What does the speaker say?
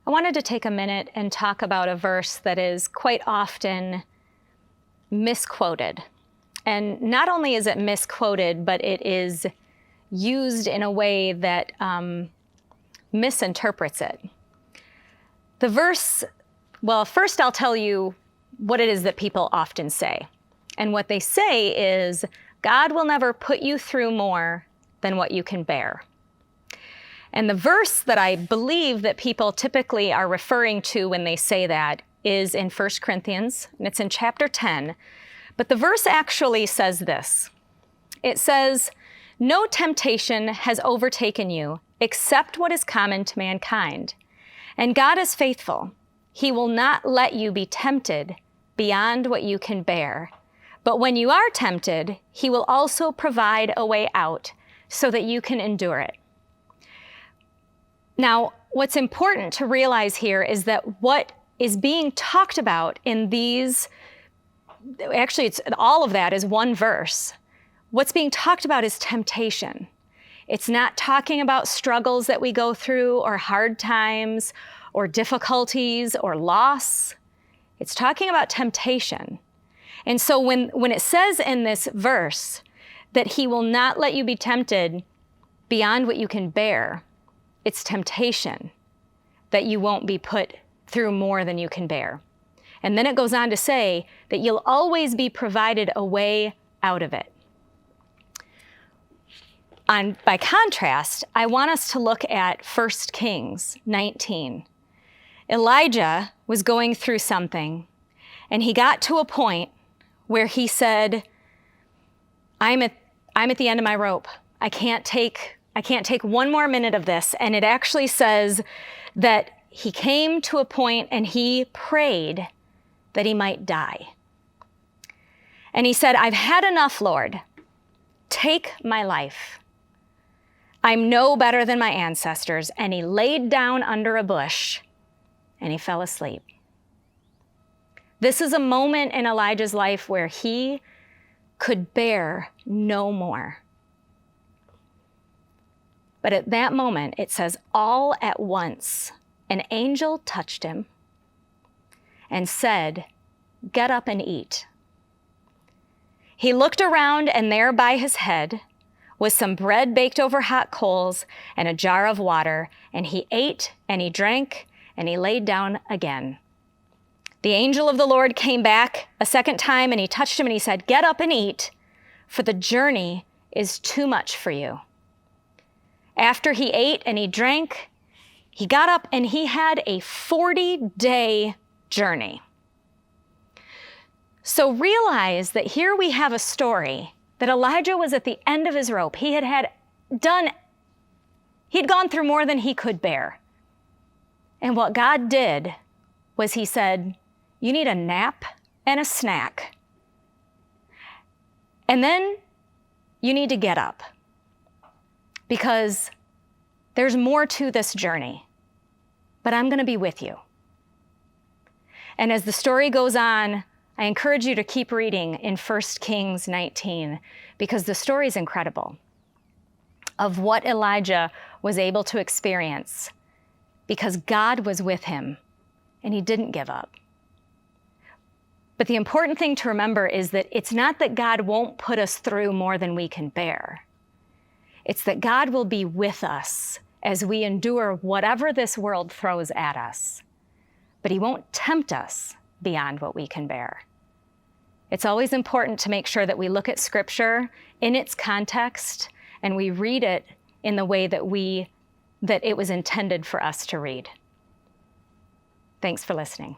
I wanted to take a minute and talk about a verse that is quite often misquoted. And not only is it misquoted, but it is used in a way that misinterprets it. The verse, well, first I'll tell you what it is that people often say. And what they say is, God will never put you through more than what you can bear. And the verse that I believe that people typically are referring to when they say that is in 1 Corinthians, and it's in chapter 10. But the verse actually says this. It says, "No temptation has overtaken you except what is common to mankind. And God is faithful. He will not let you be tempted beyond what you can bear. But when you are tempted, He will also provide a way out so that you can endure it." Now, what's important to realize here is that what is being talked about in these, actually it's all of that is one verse. What's being talked about is temptation. It's not talking about struggles that we go through or hard times or difficulties or loss. It's talking about temptation. And so when it says in this verse that He will not let you be tempted beyond what you can bear, it's temptation that you won't be put through more than you can bear. And then it goes on to say that you'll always be provided a way out of it. By contrast, I want us to look at 1 Kings 19. Elijah was going through something, and he got to a point where he said, I'm at the end of my rope. I can't take one more minute of this. And it actually says that he came to a point and he prayed that he might die. And he said, "I've had enough, Lord. Take my life. I'm no better than my ancestors." And he laid down under a bush and he fell asleep. This is a moment in Elijah's life where he could bear no more. But at that moment, it says, all at once, an angel touched him and said, "Get up and eat." He looked around, and there by his head was some bread baked over hot coals and a jar of water, and he ate and he drank and he laid down again. The angel of the Lord came back a second time, and he touched him and he said, "Get up and eat, for the journey is too much for you." After he ate and he drank, he got up and he had a 40-day journey. So realize that here we have a story that Elijah was at the end of his rope. He'd gone through more than he could bear. And what God did was He said, "You need a nap and a snack. And then you need to get up, because there's more to this journey, but I'm going to be with you." And as the story goes on, I encourage you to keep reading in 1 Kings 19, because the story is incredible of what Elijah was able to experience because God was with him and he didn't give up. But the important thing to remember is that it's not that God won't put us through more than we can bear. It's that God will be with us as we endure whatever this world throws at us. But He won't tempt us beyond what we can bear. It's always important to make sure that we look at Scripture in its context and we read it in the way that it was intended for us to read. Thanks for listening.